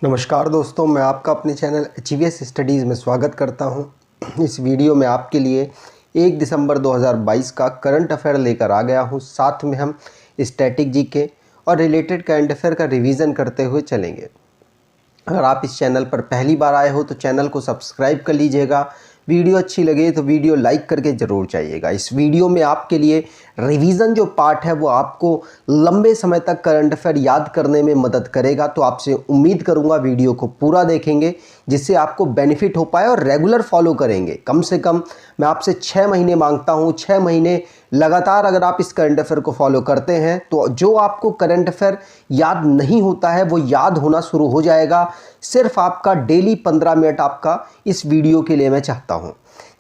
नमस्कार दोस्तों, मैं आपका अपने चैनल HVS स्टडीज़ में स्वागत करता हूं। इस वीडियो में आपके लिए 1 दिसंबर 2022 का करंट अफेयर लेकर आ गया हूं। साथ में हम स्टैटिक जीके और रिलेटेड करंट अफेयर का रिवीजन करते हुए चलेंगे। अगर आप इस चैनल पर पहली बार आए हो तो चैनल को सब्सक्राइब कर लीजिएगा। वीडियो अच्छी लगे तो वीडियो लाइक करके ज़रूर जाइएगा। इस वीडियो में आपके लिए रिवीजन जो पार्ट है वो आपको लंबे समय तक करंट अफेयर याद करने में मदद करेगा। तो आपसे उम्मीद करूंगा वीडियो को पूरा देखेंगे जिससे आपको बेनिफिट हो पाए और रेगुलर फॉलो करेंगे। कम से कम मैं आपसे 6 महीने मांगता हूं। 6 महीने लगातार अगर आप इस करंट अफेयर को फॉलो करते हैं तो जो आपको करंट अफेयर याद नहीं होता है वो याद होना शुरू हो जाएगा। सिर्फ आपका डेली 15 मिनट आपका इस वीडियो के लिए मैं चाहता हूं।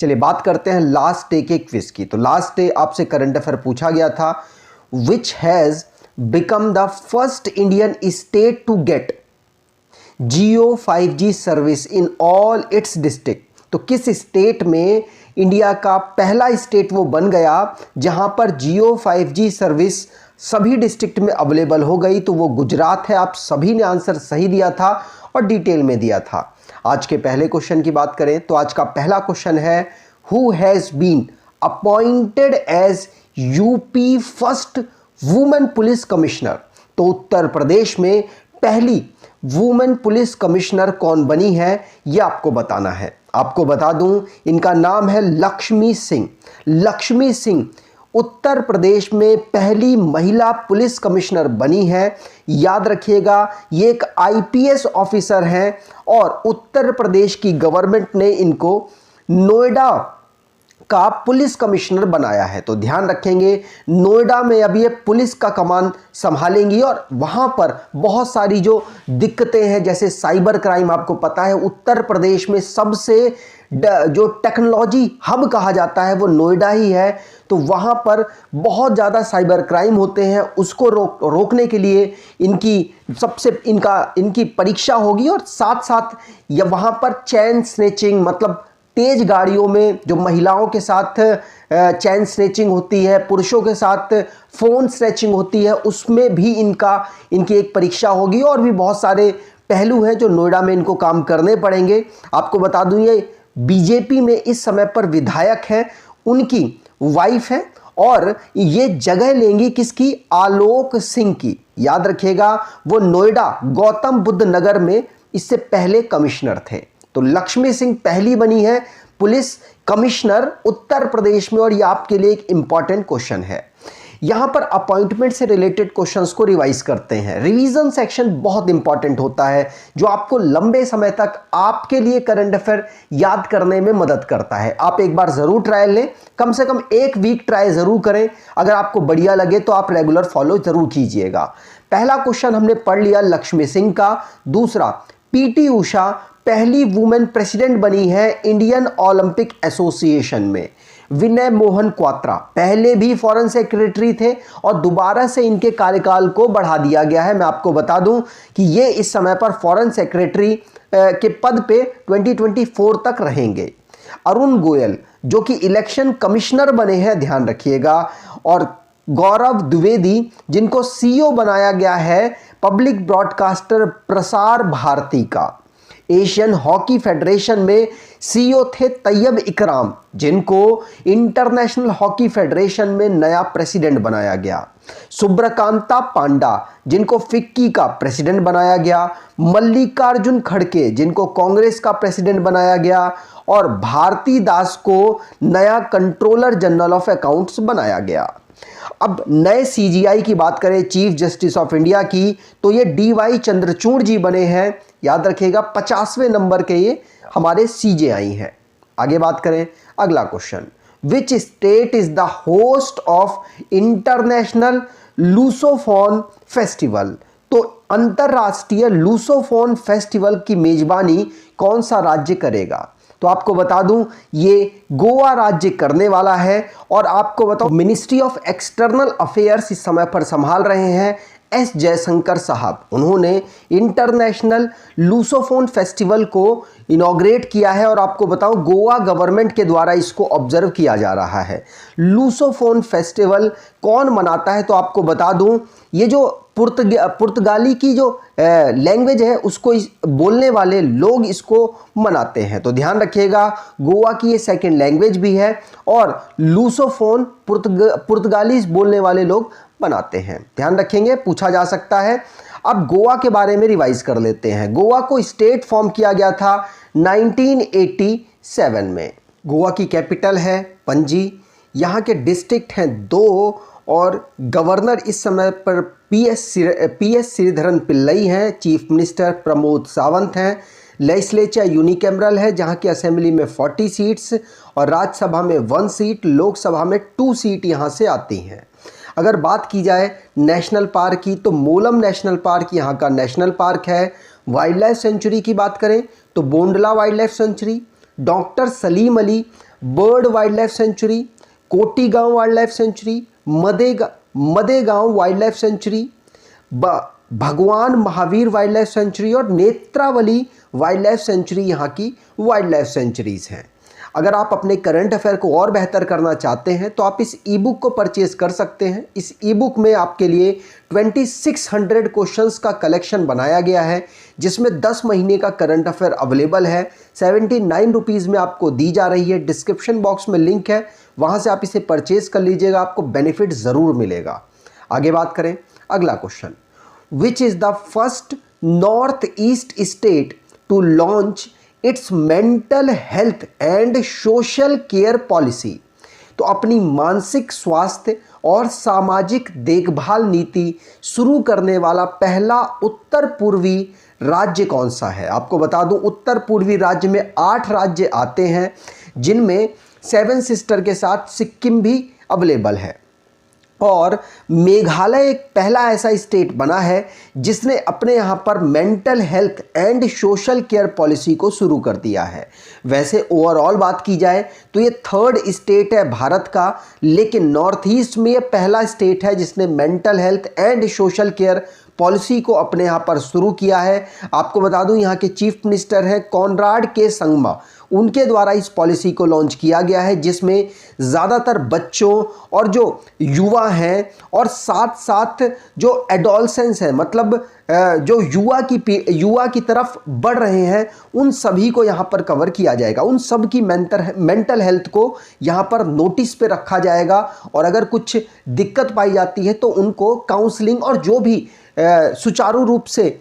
चलिए बात करते हैं लास्ट डे के क्विज की। तो लास्ट डे आपसे करंट अफेयर पूछा गया था, which has become the first Indian state to get Jio 5G service in all its district. तो किस स्टेट में इंडिया का पहला स्टेट वो बन गया जहां पर जियो 5G सर्विस सभी डिस्ट्रिक्ट में अवेलेबल हो गई? तो वो गुजरात है। आप सभी ने आंसर सही दिया था और डिटेल में दिया था। आज के पहले क्वेश्चन की बात करें तो आज का पहला क्वेश्चन है, who has been appointed as UP first women police commissioner? तो उत्तर प्रदेश में पहली वुमेन पुलिस कमिश्नर कौन बनी है यह आपको बताना है। आपको बता दूं, इनका नाम है लक्ष्मी सिंह। लक्ष्मी सिंह उत्तर प्रदेश में पहली महिला पुलिस कमिश्नर बनी है। याद रखिएगा, ये एक IPS ऑफिसर हैं और उत्तर प्रदेश की गवर्नमेंट ने इनको नोएडा का पुलिस कमिश्नर बनाया है। तो ध्यान रखेंगे, नोएडा में अब ये पुलिस का कमान संभालेंगी और वहां पर बहुत सारी जो दिक्कतें हैं जैसे साइबर क्राइम, आपको पता है उत्तर प्रदेश में सबसे जो टेक्नोलॉजी हब कहा जाता है वो नोएडा ही है। तो वहां पर बहुत ज़्यादा साइबर क्राइम होते हैं, उसको रोकने के लिए इनकी परीक्षा होगी और साथ साथ वहां पर चैन स्नैचिंग, मतलब तेज गाड़ियों में जो महिलाओं के साथ चैन स्नैचिंग होती है, पुरुषों के साथ फोन स्नैचिंग होती है, उसमें भी इनकी एक परीक्षा होगी। और भी बहुत सारे पहलू हैं जो नोएडा में इनको काम करने पड़ेंगे। आपको बता दूं, ये बीजेपी में इस समय पर विधायक हैं, उनकी वाइफ है और ये जगह लेंगी किसकी? आलोक सिंह की। याद रखिएगा, वो नोएडा गौतम बुद्ध नगर में इससे पहले कमिश्नर थे। तो लक्ष्मी सिंह पहली बनी है पुलिस कमिश्नर उत्तर प्रदेश में और ये आपके लिए एक इंपॉर्टेंट क्वेश्चन है। यहां पर अपॉइंटमेंट से रिलेटेड क्वेश्चंस को रिवाइज करते हैं। रिवीजन सेक्शन बहुत इंपॉर्टेंट होता है जो आपको लंबे समय तक आपके लिए करंट अफेयर याद करने में मदद करता है। आप एक बार जरूर ट्रायल लें, कम से कम 1 वीक ट्राई जरूर करें। अगर आपको बढ़िया लगे तो आप रेगुलर फॉलो जरूर कीजिएगा। पहला क्वेश्चन हमने पढ़ लिया लक्ष्मी सिंह का। दूसरा, PT उषा पहली वुमेन प्रेसिडेंट बनी है इंडियन ओलंपिक एसोसिएशन में। विनय मोहन क्वात्रा पहले भी फॉरेन सेक्रेटरी थे और दोबारा से इनके कार्यकाल को बढ़ा दिया गया है। मैं आपको बता दूं कि ये इस समय पर फॉरेन सेक्रेटरी के पद पे 2024 तक रहेंगे। अरुण गोयल जो कि इलेक्शन कमिश्नर बने हैं, ध्यान रखिएगा। और गौरव द्विवेदी जिनको CEO बनाया गया है पब्लिक ब्रॉडकास्टर प्रसार भारती का। एशियन हॉकी फेडरेशन में CEO थे तैयब इकराम जिनको इंटरनेशनल हॉकी फेडरेशन में नया प्रेसिडेंट बनाया गया। सुब्रकांता पांडा जिनको फिक्की का प्रेसिडेंट बनाया गया। मल्लिकार्जुन खड़गे जिनको कांग्रेस का प्रेसिडेंट बनाया गया और भारती दास को नया कंट्रोलर जनरल ऑफ अकाउंट्स बनाया गया। अब नए CGI की बात करें, चीफ जस्टिस ऑफ इंडिया की, तो ये DY चंद्रचूड़ जी बने हैं। याद रखिएगा, 50वें नंबर के ये हमारे CJI हैं। आगे बात करें, अगला question, which state is the host of international lusophone festival? तो अंतरराष्ट्रीय लूसोफोन फेस्टिवल की मेजबानी कौन सा राज्य करेगा? तो आपको बता दूं, ये गोवा राज्य करने वाला है। और आपको बताओ, मिनिस्ट्री ऑफ एक्सटर्नल अफेयर्स इस समय पर संभाल रहे हैं S जयशंकर साहब। उन्होंने इंटरनेशनल लूसोफोन फेस्टिवल को इनॉग्रेट किया है और आपको बताऊं, गोवा गवर्नमेंट के द्वारा इसको ऑब्जर्व किया जा रहा है। लूसोफोन फेस्टिवल कौन मनाता है? तो आपको बता दूं, ये जो पुर्तगाली की जो लैंग्वेज है उसको बोलने वाले लोग इसको मनाते हैं। तो ध्यान रखिएगा, गोवा की ये सेकंड लैंग्वेज भी है और लूसोफोन पुर्तगाली बोलने वाले लोग बनाते हैं। ध्यान रखेंगे, पूछा जा सकता है। अब गोवा के बारे में रिवाइज कर लेते हैं। गोवा को स्टेट फॉर्म किया गया था 1987 में। गोवा की कैपिटल है पणजी। यहाँ के डिस्ट्रिक्ट हैं 2 और गवर्नर इस समय पर पीएस श्रीधरन पिल्लई हैं। चीफ मिनिस्टर प्रमोद सावंत हैं। लेजिस्लेचर यूनिकैमरल है जहाँ की असेंबली में 40 सीट्स और राज्यसभा में 1 सीट, लोकसभा में 2 सीट यहाँ से आती हैं। अगर बात की जाए नेशनल पार्क की तो मोलम नेशनल पार्क यहाँ का नेशनल पार्क है। वाइल्ड लाइफ सेंचुरी की बात करें तो Bondla wildlife sanctuary, doctor Salim Ali bird wildlife sanctuary, Kotigaon wildlife sanctuary, Madegaon wildlife sanctuary, Bhagwan Mahavir wild life sanctuary और नेत्रावली वाइल्ड लाइफ सेंचुरी यहाँ की वाइल्ड लाइफ सेंचुरीज हैं। अगर आप अपने करंट अफेयर को और बेहतर करना चाहते हैं तो आप इस ई बुक को परचेज कर सकते हैं। इस ई बुक में आपके लिए 2600 क्वेश्चंस का कलेक्शन बनाया गया है जिसमें 10 महीने का करंट अफेयर अवेलेबल है। 79 रुपीज़ में आपको दी जा रही है। डिस्क्रिप्शन बॉक्स में लिंक है, वहाँ से आप इसे परचेज कर लीजिएगा, आपको बेनिफिट ज़रूर मिलेगा। आगे बात करें, अगला question, which is the first north east state to launch its mental health and social care policy. तो अपनी मानसिक स्वास्थ्य और सामाजिक देखभाल नीति शुरू करने वाला पहला उत्तर पूर्वी राज्य कौन सा है? आपको बता दूं, उत्तर पूर्वी राज्य में 8 राज्य आते हैं जिनमें 7 सिस्टर के साथ सिक्किम भी अवेलेबल है और मेघालय एक पहला ऐसा स्टेट बना है जिसने अपने यहाँ पर mental health and social care policy को शुरू कर दिया है। वैसे ओवरऑल बात की जाए तो ये 3rd स्टेट है भारत का, लेकिन नॉर्थ ईस्ट में ये पहला स्टेट है जिसने mental health and social care policy को अपने यहाँ पर शुरू किया है। आपको बता दूं, यहाँ के चीफ मिनिस्टर हैं कॉनराड के संगमा, उनके द्वारा इस पॉलिसी को लॉन्च किया गया है जिसमें ज़्यादातर बच्चों और जो युवा हैं और साथ साथ जो एडोलसेंस हैं, मतलब जो युवा की तरफ बढ़ रहे हैं, उन सभी को यहाँ पर कवर किया जाएगा। उन सब की मेंटल हेल्थ को यहाँ पर नोटिस पे रखा जाएगा और अगर कुछ दिक्कत पाई जाती है तो उनको काउंसलिंग और जो भी सुचारू रूप से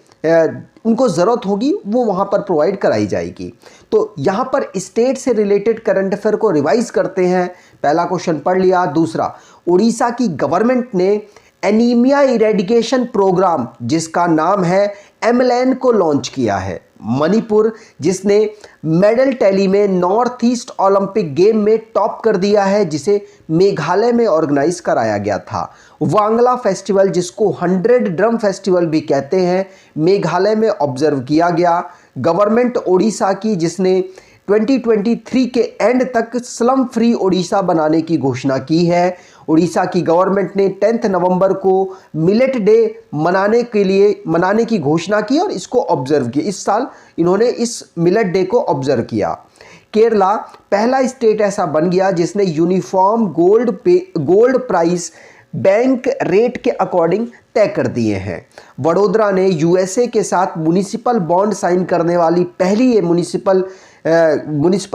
उनको ज़रूरत होगी वो वहाँ पर प्रोवाइड कराई जाएगी। तो यहाँ पर स्टेट से रिलेटेड करंट अफेयर को रिवाइज करते हैं। पहला क्वेश्चन पढ़ लिया। दूसरा, उड़ीसा की गवर्नमेंट ने एनीमिया इरेडिकेशन प्रोग्राम जिसका नाम है एमएलएन को लॉन्च किया है। मणिपुर जिसने मेडल टैली में नॉर्थ ईस्ट ओलंपिक गेम में टॉप कर दिया है जिसे मेघालय में ऑर्गेनाइज कराया गया था। वांगला फेस्टिवल जिसको 100 ड्रम फेस्टिवल भी कहते हैं, मेघालय में ऑब्जर्व किया गया। गवर्नमेंट ओडिशा की जिसने 2023 के एंड तक स्लम फ्री ओडिशा बनाने की घोषणा की है। उड़ीसा की गवर्नमेंट ने 10 नवंबर को मिलेट डे मनाने की घोषणा की और इसको ऑब्जर्व किया। इस साल इन्होंने इस मिलेट डे को ऑब्जर्व किया। केरला पहला स्टेट ऐसा बन गया जिसने uniform gold price bank rate के अकॉर्डिंग तय कर दिए हैं। वडोदरा ने यूएसए के साथ म्युनिसिपल बॉन्ड साइन करने वाली पहली ये म्युनिसिपल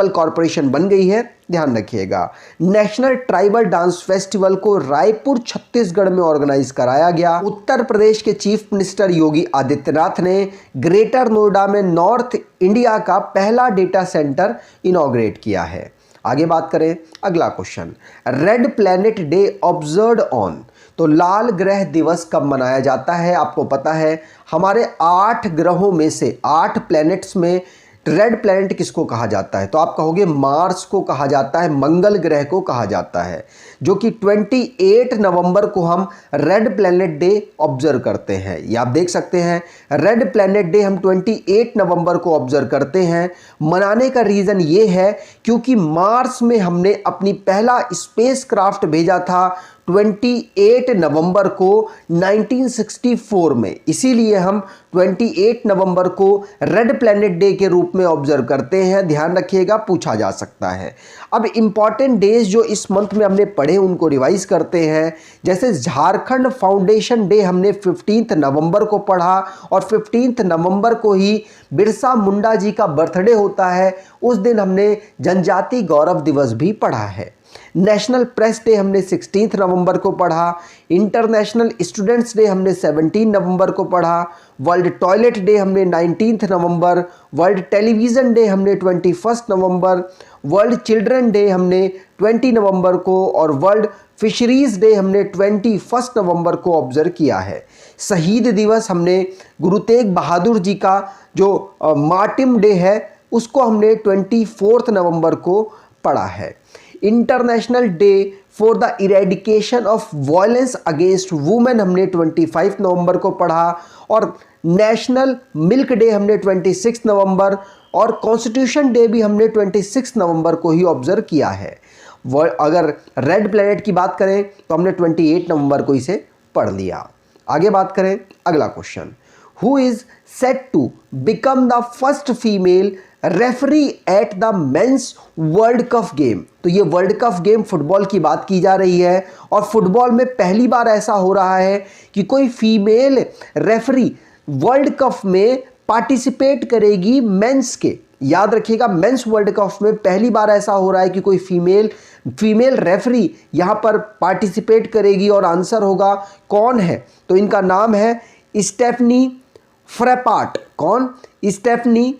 कॉरपोरेशन बन गई है। ध्यान रखिएगा। नेशनल ट्राइबल डांस फेस्टिवल को रायपुर छत्तीसगढ़ में ऑर्गेनाइज कराया गया। उत्तर प्रदेश के चीफ मिनिस्टर योगी आदित्यनाथ ने ग्रेटर नोएडा में नॉर्थ इंडिया का पहला डेटा सेंटर इनॉग्रेट किया है। आगे बात करें, अगला question, red planet day observed on. तो लाल ग्रह दिवस कब मनाया जाता है? आपको पता है हमारे 8 ग्रहों में से 8 प्लैनेट्स में रेड प्लैनेट किसको कहा जाता है? तो आप कहोगे मार्स को कहा जाता है, मंगल ग्रह को कहा जाता है, जो कि 28 नवंबर को हम रेड प्लैनेट डे ऑब्जर्व करते हैं। ये आप देख सकते हैं, रेड प्लैनेट डे हम 28 नवंबर को ऑब्जर्व करते हैं। मनाने का रीज़न ये है क्योंकि मार्स में हमने अपनी पहला स्पेस क्राफ्ट भेजा था 28 नवंबर को 1964 में। इसीलिए हम 28 नवंबर को रेड प्लैनेट डे के रूप में ऑब्जर्व करते हैं। ध्यान रखिएगा, पूछा जा सकता है। अब इंपॉर्टेंट डेज जो इस मंथ में हमने पढ़े उनको रिवाइज करते हैं। जैसे झारखंड फाउंडेशन डे हमने 15 नवंबर को पढ़ा और 15 नवंबर को ही बिरसा मुंडा जी का बर्थडे होता है। उस दिन हमने जनजाति गौरव दिवस भी पढ़ा है। नेशनल प्रेस डे हमने 16 नवंबर को पढ़ा। इंटरनेशनल स्टूडेंट्स डे हमने 17 नवंबर को पढ़ा। वर्ल्ड टॉयलेट डे हमने 19 नवंबर। वर्ल्ड टेलीविज़न डे हमने 21 नवंबर। वर्ल्ड चिल्ड्रन डे हमने 20 नवंबर को और वर्ल्ड फिशरीज डे हमने 21 नवंबर को ऑब्जर्व किया है। शहीद दिवस हमने गुरु तेग बहादुर जी का जो मार्टिम डे है उसको हमने 24 नवंबर को पढ़ा है। International day for the eradication of violence against women हमने 25 नवंबर को पढ़ा और नेशनल मिल्क डे हमने 26 नवंबर और कॉन्स्टिट्यूशन डे भी हमने 26 नवंबर को ही ऑब्जर्व किया है। अगर रेड प्लैनेट की बात करें तो हमने 28 नवंबर को इसे पढ़ लिया। आगे बात करें, अगला question, who is set to become the first female referee at the men's world cup game. तो ये वर्ल्ड कप गेम फुटबॉल की बात की जा रही है और फुटबॉल में पहली बार ऐसा हो रहा है कि कोई फीमेल रेफरी वर्ल्ड कप में पार्टिसिपेट करेगी मेंस के। याद रखिएगा, मेंस वर्ल्ड कप में पहली बार ऐसा हो रहा है कि कोई फीमेल रेफरी यहां पर पार्टिसिपेट करेगी और आंसर होगा कौन है, तो इनका नाम है स्टेफनी फ्रैपाट। कौन? स्टेफनी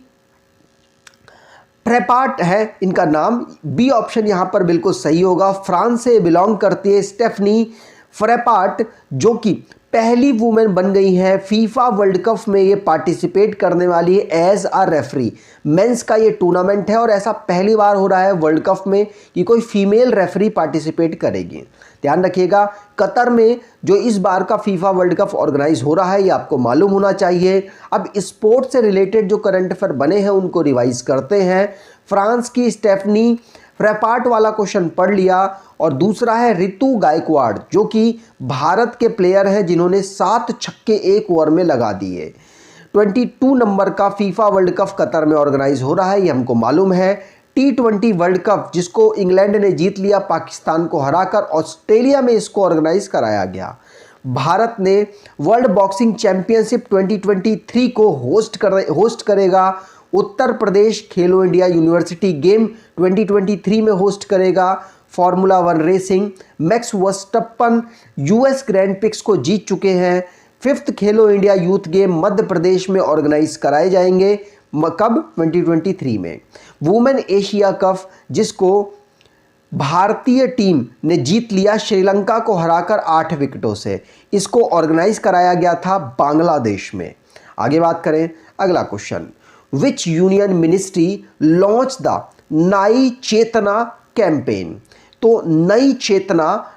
फ्रैपाट है इनका नाम। बी ऑप्शन यहां पर बिल्कुल सही होगा। फ्रांस से बिलोंग करती है स्टेफनी फ्रैपाट, जो कि पहली वुमेन बन गई है फीफा वर्ल्ड कप में ये पार्टिसिपेट करने वाली है एज अ रेफरी। मेंस का ये टूर्नामेंट है और ऐसा पहली बार हो रहा है वर्ल्ड कप में कि कोई फीमेल रेफरी पार्टिसिपेट करेगी। ध्यान रखिएगा, कतर में जो इस बार का फीफा वर्ल्ड कप ऑर्गेनाइज हो रहा है ये आपको मालूम होना चाहिए। अब स्पोर्ट्स से रिलेटेड जो करंट अफेयर बने हैं उनको रिवाइज करते हैं। फ्रांस की स्टेफनी फ्रैपाट वाला क्वेश्चन पढ़ लिया और दूसरा है ऋतु गायकवाड़, जो कि भारत के प्लेयर हैं जिन्होंने 7 छक्के एक ओवर में लगा दिए। 22 नंबर का फीफा वर्ल्ड कप कतर में ऑर्गेनाइज हो रहा है, ये हमको मालूम है। T20 वर्ल्ड कप जिसको इंग्लैंड ने जीत लिया पाकिस्तान को हराकर, ऑस्ट्रेलिया में इसको ऑर्गेनाइज कराया गया। भारत ने वर्ल्ड बॉक्सिंग चैंपियनशिप 2023 को होस्ट करेगा। उत्तर प्रदेश खेलो इंडिया यूनिवर्सिटी गेम 2023 में होस्ट करेगा। Formula 1 racing, Max Verstappen US grand prix को जीत चुके हैं। 5th Khelo India youth game Madhya Pradesh में ऑर्गेनाइज कराए जाएंगे। कब? 2023 में। वुमेन एशिया कप जिसको भारतीय टीम ने जीत लिया श्रीलंका को हराकर 8 विकेटों से, इसको ऑर्गेनाइज कराया गया था बांग्लादेश में। आगे बात करें, अगला question, which union ministry launch the नई चेतना कैंपेन। तो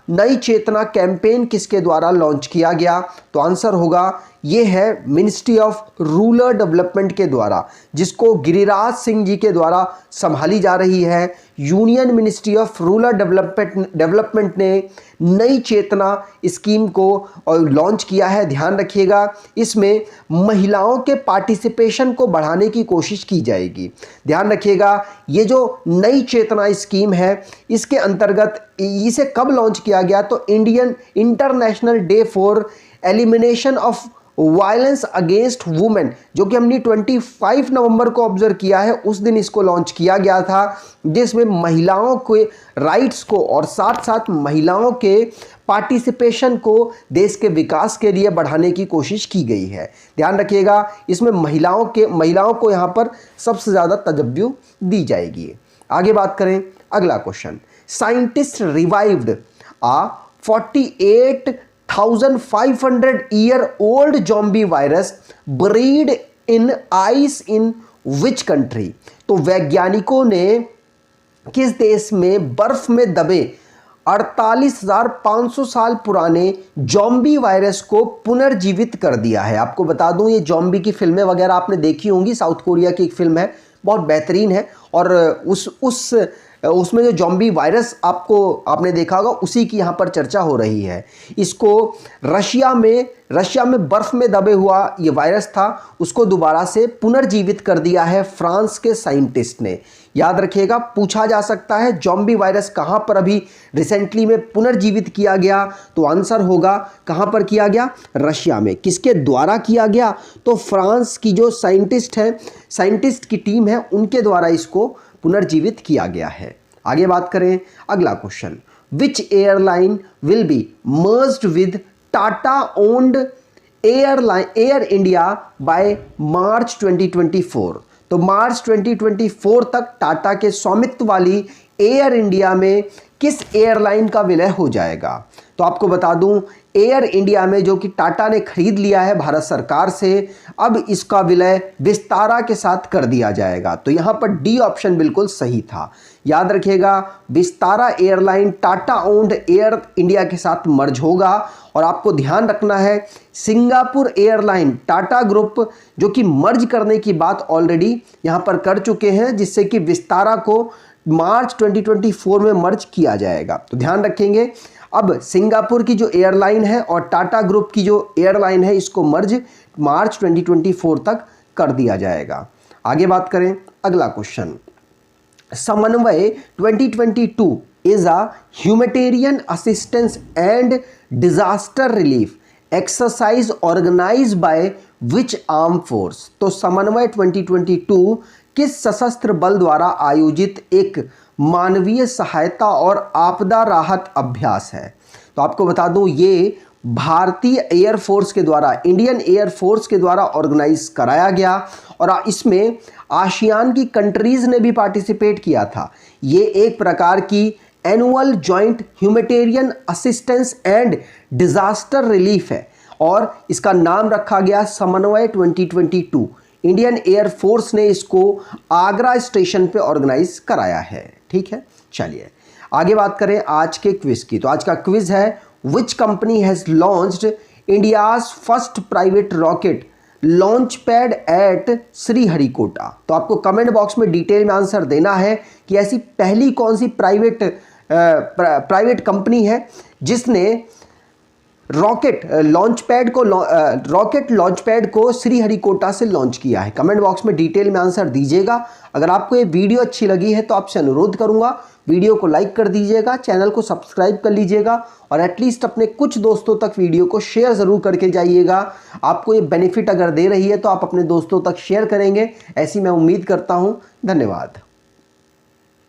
नई चेतना कैंपेन किसके द्वारा लॉन्च किया गया? तो आंसर होगा ये है मिनिस्ट्री ऑफ रूरल डेवलपमेंट के द्वारा, जिसको गिरिराज सिंह जी के द्वारा संभाली जा रही है। Union ministry of rural development ने नई चेतना स्कीम को लॉन्च किया है। ध्यान रखिएगा, इसमें महिलाओं के पार्टिसिपेशन को बढ़ाने की कोशिश की जाएगी। ध्यान रखिएगा, ये जो नई चेतना स्कीम है इसके अंतर्गत इसे कब लॉन्च किया गया? तो international day for elimination of violence against women, जो कि हमने 25 नवंबर को ऑब्जर्व किया है, उस दिन इसको लॉन्च किया गया था, जिसमें महिलाओं के राइट्स को और साथ साथ महिलाओं के पार्टिसिपेशन को देश के विकास के लिए बढ़ाने की कोशिश की गई है। ध्यान रखिएगा, इसमें महिलाओं को यहाँ पर सबसे ज़्यादा तवज्जो दी जाएगी। आगे बात करें, अगला question, scientist revived a 48,500 year old zombie virus breed in ice in which country. तो वैज्ञानिकों ने किस देश में बर्फ में दबे 48,500 साल पुराने ज़ॉम्बी वायरस को पुनर्जीवित कर दिया है। आपको बता दूं, ये ज़ॉम्बी की फिल्में वगैरह आपने देखी होंगी, साउथ कोरिया की एक फिल्म है, बहुत बेहतरीन है और उस उसमें जो ज़ॉम्बी वायरस आपने देखा होगा, उसी की यहाँ पर चर्चा हो रही है। इसको रशिया में बर्फ़ में दबे हुआ ये वायरस था, उसको दोबारा से पुनर्जीवित कर दिया है फ्रांस के साइंटिस्ट ने। याद रखिएगा, पूछा जा सकता है ज़ॉम्बी वायरस कहाँ पर अभी रिसेंटली में पुनर्जीवित किया गया, तो आंसर होगा कहाँ पर किया गया, रशिया में। किसके द्वारा किया गया, तो फ्रांस की जो साइंटिस्ट की टीम है उनके द्वारा इसको पुनर्जीवित किया गया है। आगे बात करें, अगला question, which airline will be merged with Tata owned air India by March 2024। तो मार्च 2024 तक टाटा के स्वामित्व वाली एयर इंडिया में किस एयरलाइन का विलय हो जाएगा। तो आपको बता दूं, एयर इंडिया में जो कि टाटा ने खरीद लिया है भारत सरकार से, अब इसका विलय विस्तारा के साथ कर दिया जाएगा। तो यहां पर डी ऑप्शन बिल्कुल सही था। याद रखिएगा, Vistara airline Tata owned air India के साथ मर्ज होगा। और आपको ध्यान रखना है, सिंगापुर एयरलाइन टाटा ग्रुप जो कि मर्ज करने की बात ऑलरेडी यहां पर कर चुके हैं, जिससे कि विस्तारा को मार्च 2024 में मर्ज किया जाएगा। तो ध्यान रखेंगे, अब सिंगापुर की जो एयरलाइन है और टाटा ग्रुप की जो एयरलाइन है, इसको मर्ज मार्च 2024 तक कर दिया जाएगा। आगे बात करें, अगला क्वेश्चन, समन्वय 2022 is a humanitarian assistance and disaster relief exercise organized by which armed force। तो समन्वय 2022 किस सशस्त्र बल द्वारा आयोजित एक मानवीय सहायता और आपदा राहत अभ्यास है। तो आपको बता दूं, ये भारतीय एयरफोर्स के द्वारा, इंडियन एयरफोर्स के द्वारा ऑर्गेनाइज कराया गया और इसमें आसियान की कंट्रीज ने भी पार्टिसिपेट किया था। ये एक प्रकार की annual joint humanitarian assistance and disaster relief है और इसका नाम रखा गया समन्वय 2022। इंडियन एयरफोर्स ने इसको आगरा स्टेशन पे ऑर्गेनाइज कराया है। ठीक है, चलिए आगे बात करें आज के क्विज की। तो आज का क्विज है, which company has launched India's first private rocket launch pad at Sriharikota. तो आपको कमेंट बॉक्स में डिटेल में आंसर देना है कि ऐसी पहली कौन सी प्राइवेट कंपनी है जिसने रॉकेट लॉन्च पैड को श्रीहरिकोटा से लॉन्च किया है। कमेंट बॉक्स में डिटेल में आंसर दीजिएगा। अगर आपको ये वीडियो अच्छी लगी है तो आपसे अनुरोध करूंगा, वीडियो को लाइक कर दीजिएगा, चैनल को सब्सक्राइब कर लीजिएगा और एटलीस्ट अपने कुछ दोस्तों तक वीडियो को शेयर ज़रूर करके जाइएगा। आपको ये बेनिफिट अगर दे रही है तो आप अपने दोस्तों तक शेयर करेंगे, ऐसी मैं उम्मीद करता हूँ। धन्यवाद।